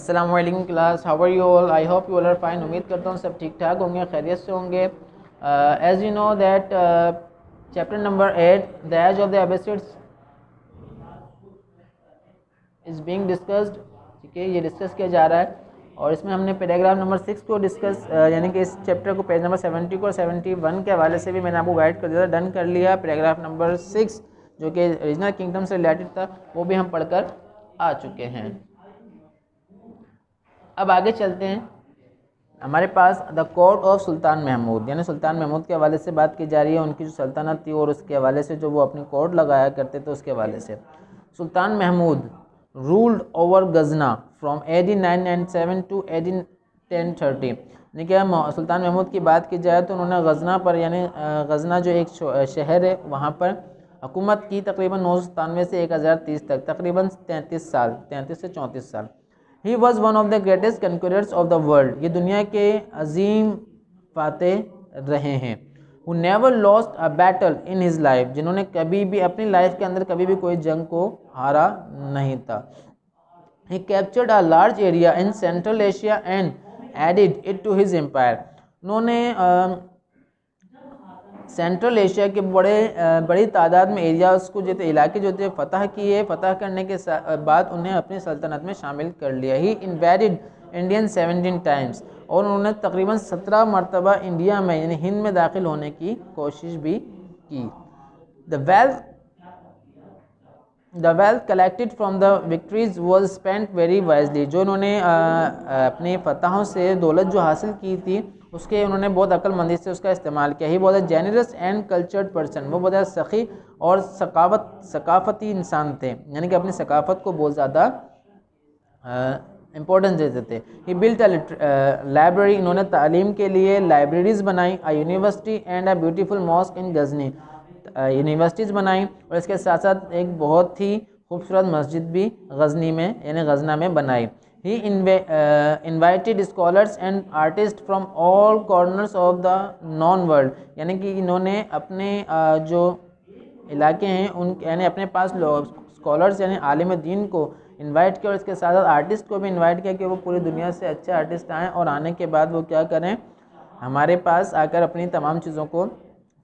अस्सलामु अलैकुम class, how are you all? I hope you all are fine. उम्मीद करता हूँ सब ठीक ठाक होंगे, खैरियत से होंगे। As you know that chapter number 8 the age of the Abbasids is being discussed. ठीक है, ये डिस्कस किया जा रहा है और इसमें हमने पैराग्राफ नंबर 6 को डिस्कस यानी कि इस चैप्टर को पेज नंबर 70 को 71 के हवाले से भी मैंने आपको गाइड कर दिया था, डन कर लिया। पैराग्राफ नंबर 6 जो कि रीजनल किंगडम से रिलेटेड था वो भी हम पढ़कर आ चुके हैं। अब आगे चलते हैं। हमारे पास the court of sultan Mahmood, यानी सुल्तान महमूद के हवाले से बात की जा रही है। उनकी जो सल्तनत थी और उसके हवाले से जो वो अपनी कोर्ट लगाया करते थे उसके हवाले से। Sultan Mahmud ruled over Ghazna from AD 997 to AD 1030। यानी कि सुल्तान महमूद की बात की जाए तो उन्होंने गजना पर, यानी गजना जो एक शहर है वहाँ पर हुकूमत की तकरीबन 997 से 1030 तक, तकरीबन 33 साल, 33 से 34 साल। He was one of the greatest conquerors of the world। ये दुनिया के अजीम फातेह रहे हैं। Who never lost a battle in his life, जिन्होंने कभी भी अपनी लाइफ के अंदर कभी भी कोई जंग को हारा नहीं था। He captured a large area in Central Asia and added it to his empire। उन्होंने सेंट्रल एशिया के बड़ी तादाद में एरियाज़ को जो थे, इलाके जो थे फ़तह किए। फ़तह करने के बाद उन्हें अपनी सल्तनत में शामिल कर लिया। ही इन्वेडेड इंडियन 17 टाइम्स, और उन्होंने तकरीबन 17 मरतबा इंडिया में यानी हिंद में दाखिल होने की कोशिश भी की। The wealth collected from the victories was spent very wisely. जो उन्होंने अपनी फतहों से दौलत जो हासिल की थी उसके उन्होंने बहुत अक्लमंदी से उसका इस्तेमाल किया। ही बहुत जेनरस एंड कल्चर्ड पर्सन, वो बहुत सखी और सकाफती इंसान थे, यानी कि अपनी सकाफत को बहुत ज़्यादा इम्पोर्टेंस देते थे। ही बिल्ट लाइब्रेरी, इन्होंने तालीम के लिए लाइब्रेरीज़ बनाई। A university and a beautiful mosque in Ghazni, universities बनाई और इसके साथ साथ एक बहुत ही खूबसूरत मस्जिद भी गजनी में यानी गजना में बनाई। He invited scholars and artists from all corners of the known world, यानी कि इन्होंने अपने जो इलाके हैं उन यानी अपने पास स्कॉलर्स यानी आलिम दीन को इनवाइट किया और इसके साथ साथ आर्टिस्ट को भी इनवाइट किया कि वो पूरी दुनिया से अच्छे आर्टिस्ट आएँ और आने के बाद वो क्या करें, हमारे पास आकर अपनी तमाम चीज़ों को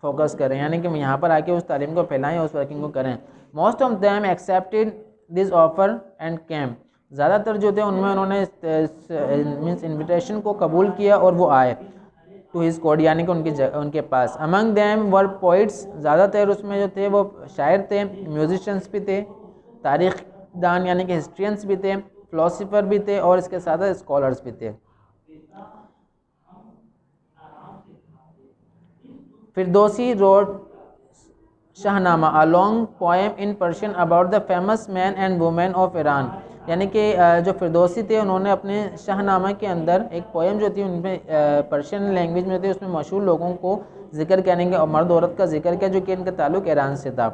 फोकस करें, यानी कि यहाँ पर आके उस तालीम को फैलाएँ और उस वर्किंग को करें। Most of them accepted this offer and came, ज़्यादातर जो थे उनमें उन्होंने मीन्स इन्विटेशन को कबूल किया और वो आए टू हिज कोर्ट, यानी कि उनके पास। अमंग देम वर पोइट्स, ज़्यादातर उसमें जो थे वो शायर थे, म्यूजिशियंस भी थे, तारीख दान यानी कि हिस्ट्रियंस भी थे, फिलोसफर भी थे और इसके साथ साथ स्कॉलर्स भी थे। Firdausi road Shahnameh, a long poem in Persian about the famous man and women of Iran, यानी कि जो फिरदौसी थे उन्होंने अपने शाहनामा के अंदर एक पोएम जो थी उनमें पर्शियन लैंग्वेज में थे, उसमें मशहूर लोगों को जिक्र करेंगे और मर्द औरत का जिक्र किया जो कि इनका ताल्लुक ईरान से था।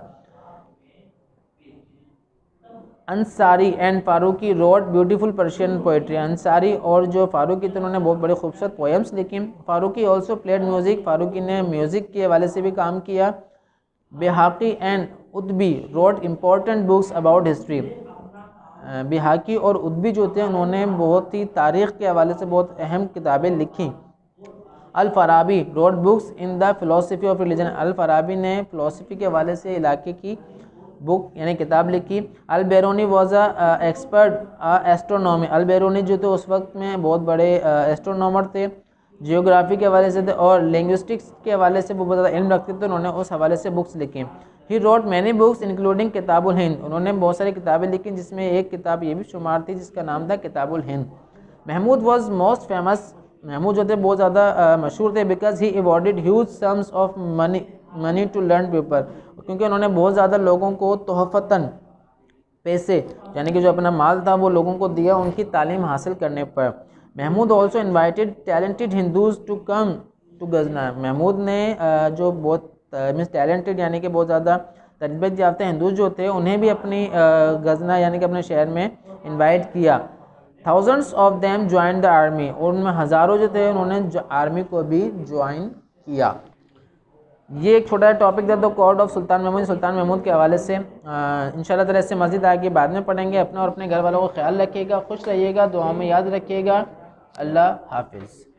Ansari and Farooqui wrote beautiful Persian poetry, Ansari और जो फारूकी थे उन्होंने बहुत बड़े खूबसूरत पोएम्स लिखी। Farrukhi also played music, Farrukhi ने म्यूज़िक के हवाले से भी काम किया। Baihaqi and Utbi wrote important books about history, Baihaqi और उद्बी जो थे उन्होंने बहुत ही तारीख़ के हवाले से बहुत अहम किताबें लिखी। Al Farabi wrote books in the philosophy of religion, Al Farabi ने फ़िलोसफी के हवाले से इलाके की बुक यानी किताब लिखी। अल Beruni was a expert astronomy, अल बेरूनी जो थे उस वक्त में बहुत बड़े एस्ट्रोनॉमर थे, जियोग्राफी के हवाले से थे और लिंग्विस्टिक्स के हवाले से वो बहुत ज़्यादा इल्म रखते थे, उन्होंने उस हवाले से बुक्स लिखी। He wrote many books including Kitabul Hind, उन्होंने बहुत सारी किताबें लिखी जिसमें एक किताब ये भी शुमार थी जिसका नाम था Kitabul Hind. Mahmud was most famous, Mahmud जो थे बहुत ज़्यादा मशहूर थे because he awarded huge sums of money to learned people, क्योंकि उन्होंने बहुत ज़्यादा लोगों को तोहफ़तन पैसे यानी कि जो अपना माल था वो लोगों को दिया उनकी तालीम हासिल करने पर। Mahmud also invited talented Hindus to come to Ghazna, Mahmud ने जो बहुत मीन्स टैलेंटेड यानी कि बहुत ज़्यादा तरबियत याफ्ता हिंदू जो थे उन्हें भी अपनी गजना यानी कि अपने शहर में इन्वाइट किया। Thousands of them join the army, और उनमें हज़ारों जो थे उन्होंने आर्मी को भी ज्वाइन किया। ये एक छोटा टॉपिक था, तो कोड ऑफ सुल्तान महमूद के हवाले से इंशाल्लाह ताला इससे मज़ीद आगे बाद में पढ़ेंगे। अपना और अपने घर वालों को ख्याल रखिएगा, खुश रहिएगा, दुआ में याद रखिएगा। अल्लाह हाफिज़।